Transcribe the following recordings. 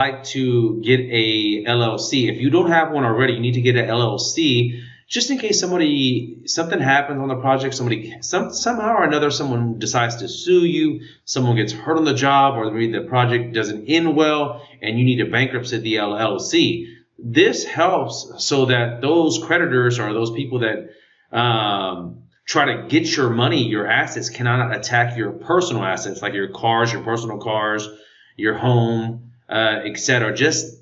like to get a LLC. If you don't have one already, you need to get an LLC just in case something happens on the project, somehow or another, someone decides to sue you, someone gets hurt on the job, or maybe the project doesn't end well and you need to bankruptcy the LLC. This helps so that those creditors or those people that try to get your money, your assets, cannot attack your personal assets like your cars, your personal cars, your home, etc. Just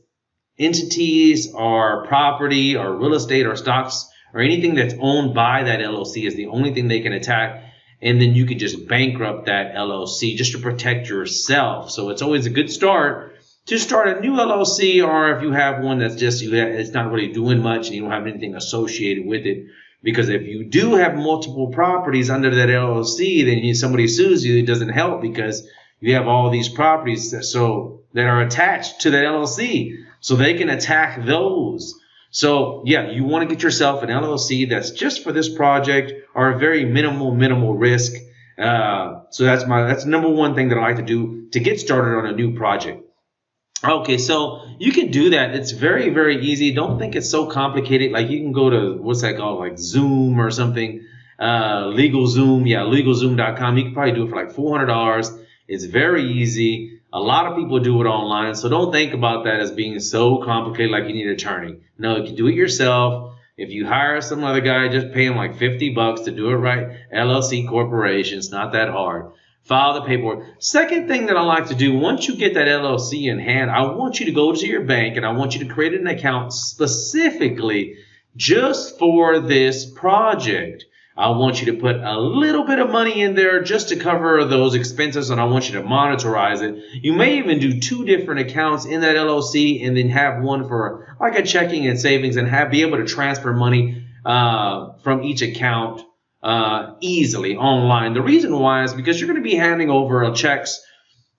entities or property or real estate or stocks or anything that's owned by that LLC is the only thing they can attack. And then you can just bankrupt that LLC just to protect yourself. So it's always a good start to start a new LLC, or if you have one that's just, it's not really doing much and you don't have anything associated with it. Because if you do have multiple properties under that LLC, then somebody sues you, it doesn't help because you have all these properties that are attached to that LLC. So they can attack those. So yeah, you want to get yourself an LLC that's just for this project or a very minimal risk. So that's number one thing that I like to do to get started on a new project. Okay, so you can do that. It's very, very easy. Don't think it's so complicated. Like you can go to, what's that called, like Zoom or something, LegalZoom. Yeah, LegalZoom.com. You can probably do it for like $400. It's very easy. A lot of people do it online, so don't think about that as being so complicated like you need an attorney. No, you can do it yourself. If you hire some other guy, just pay him like $50 to do it right. LLC corporation, it's not that hard. File the paperwork. Second thing that I like to do, once you get that LLC in hand, I want you to go to your bank and I want you to create an account specifically just for this project. I want you to put a little bit of money in there just to cover those expenses, and I want you to monitorize it. You may even do 2 different accounts in that LLC and then have one for like a checking and savings and be able to transfer money from each account easily online. The reason why is because you're going to be handing over checks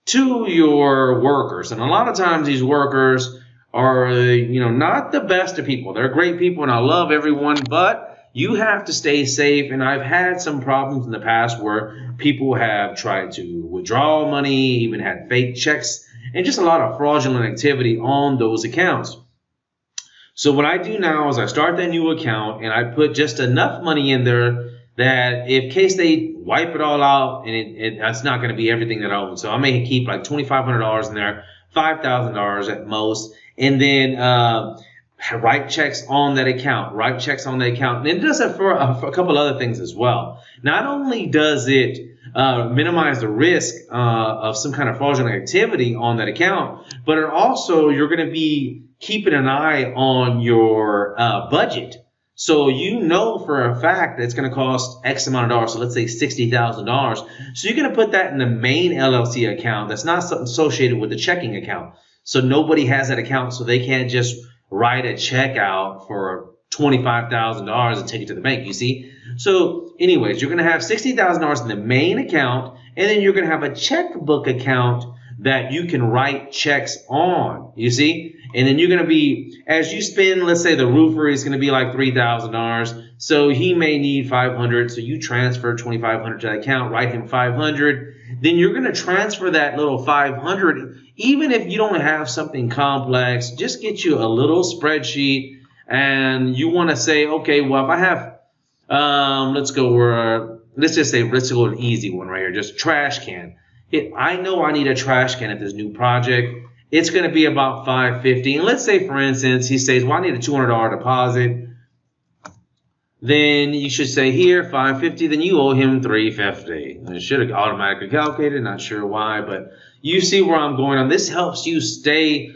to your workers, and a lot of times these workers are not the best of people. They're great people and I love everyone, but you have to stay safe. And I've had some problems in the past where people have tried to withdraw money, even had fake checks, and just a lot of fraudulent activity on those accounts. So what I do now is I start that new account and I put just enough money in there that in case they wipe it all out, and that's not going to be everything that I own. So I may keep like $2,500 in there, $5,000 at most, and then write checks on that account, And it does it for a couple other things as well. Not only does it minimize the risk of some kind of fraudulent activity on that account, but it also, you're going to be keeping an eye on your budget. So you know for a fact that it's going to cost X amount of dollars. So let's say $60,000. So you're going to put that in the main LLC account that's not associated with the checking account. So nobody has that account, so they can't just write a check out for $25,000 and take it to the bank, you see? So anyways, you're going to have $60,000 in the main account, and then you're going to have a checkbook account that you can write checks on, you see? And then you're going to be, as you spend, let's say the roofer is going to be like $3,000. So he may need $500. So you transfer $2,500 to that account, write him $500. Then you're going to transfer that little $500. Even if you don't have something complex, just get you a little spreadsheet. And you want to say, okay, well, if I have, let's go an easy one right here, just trash can. I know I need a trash can at this new project. It's going to be about $550. And let's say, for instance, he says, well, I need a $200 deposit. Then you should say here, $550. Then you owe him $350. It should have automatically calculated. Not sure why, but you see where I'm going on. This helps you stay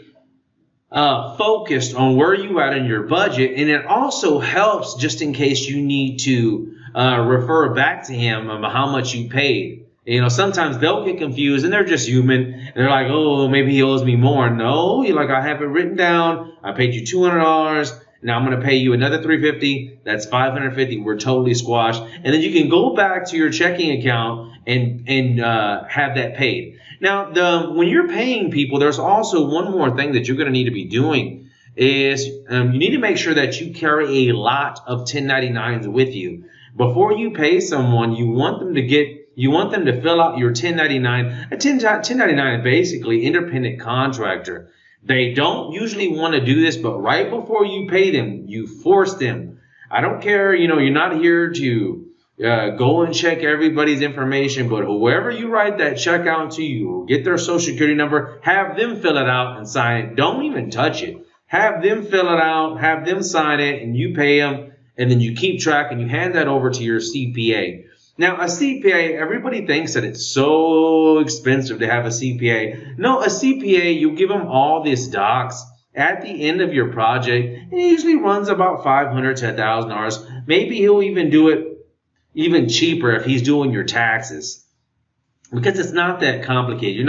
focused on where you at in your budget. And it also helps just in case you need to refer back to him about how much you paid. Sometimes they'll get confused and they're just human. And they're like, oh, maybe he owes me more. No, you're like, I have it written down. I paid you $200. Now I'm going to pay you another $350. That's $550. We're totally squashed. And then you can go back to your checking account and have that paid. Now, when you're paying people, there's also one more thing that you're going to need to be doing is you need to make sure that you carry a lot of 1099s with you. Before you pay someone, you want them to fill out your 1099. A 1099 is basically independent contractor. They don't usually want to do this, but right before you pay them, you force them. I don't care, you're not here to go and check everybody's information, but whoever you write that check out to, you get their social security number, have them fill it out and sign it. Don't even touch it. Have them fill it out, have them sign it, and you pay them, and then you keep track and you hand that over to your CPA. Now, a CPA, everybody thinks that it's so expensive to have a CPA. No, a CPA, you give them all these docs at the end of your project. It usually runs about $500 to $1,000. Maybe he'll even do it even cheaper if he's doing your taxes, because it's not that complicated.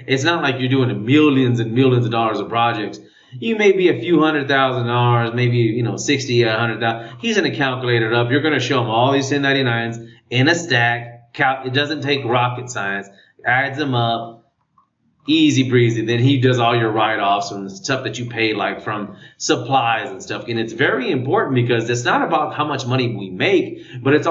It's not like you're doing millions and millions of dollars of projects. You may be a few $100,000, maybe, 60, 100,000. He's going to calculate it up. You're going to show him all these 1099s in a stack. It doesn't take rocket science. Adds them up. Easy breezy. Then he does all your write-offs and stuff that you pay, like from supplies and stuff. And it's very important, because it's not about how much money we make, but it's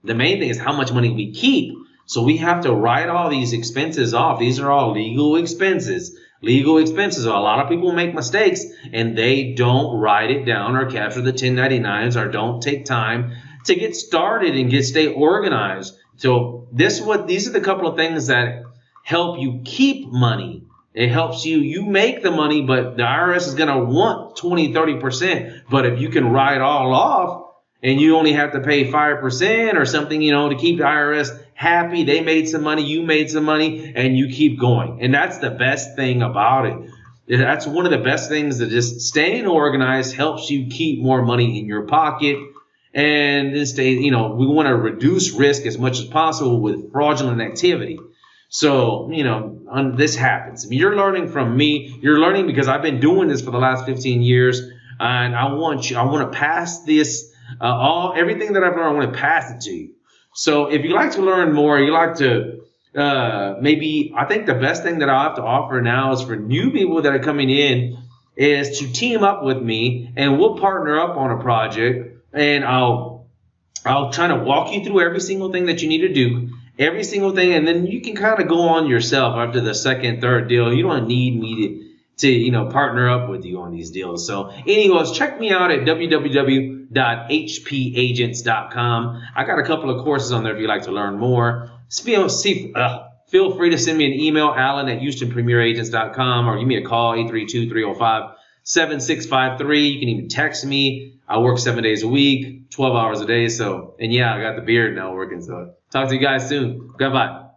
the main thing is how much money we keep. So we have to write all these expenses off. These are all legal expenses. Legal expenses. A lot of people make mistakes and they don't write it down or capture the 1099s or don't take time to get started and stay organized. So these are the couple of things that help you keep money. It helps you make the money, but the IRS is going to want 20, 30%. But if you can write it all off and you only have to pay 5% or something, to keep the IRS happy, they made some money, you made some money, and you keep going. And that's the best thing about it. That's one of the best things, that just staying organized helps you keep more money in your pocket. And we want to reduce risk as much as possible with fraudulent activity. So, this happens. You're learning from me. You're learning because I've been doing this for the last 15 years. And I want to pass this, everything that I've learned, I want to pass it to you. So if you'd like to learn more, you like to, I think the best thing that I'll have to offer now is for new people that are coming in is to team up with me, and we'll partner up on a project, and I'll try to walk you through every single thing that you need to do. Every single thing, and then you can kind of go on yourself after the second, third deal. You don't need me to partner up with you on these deals. So anyways, check me out at www.hpagents.com. I got a couple of courses on there if you'd like to learn more. Feel free to send me an email, alan@houstonpremieragents.com, or give me a call, 832-305-7653. You can even text me. I work 7 days a week, 12 hours a day. So, and yeah, I got the beard now working. So talk to you guys soon. Goodbye.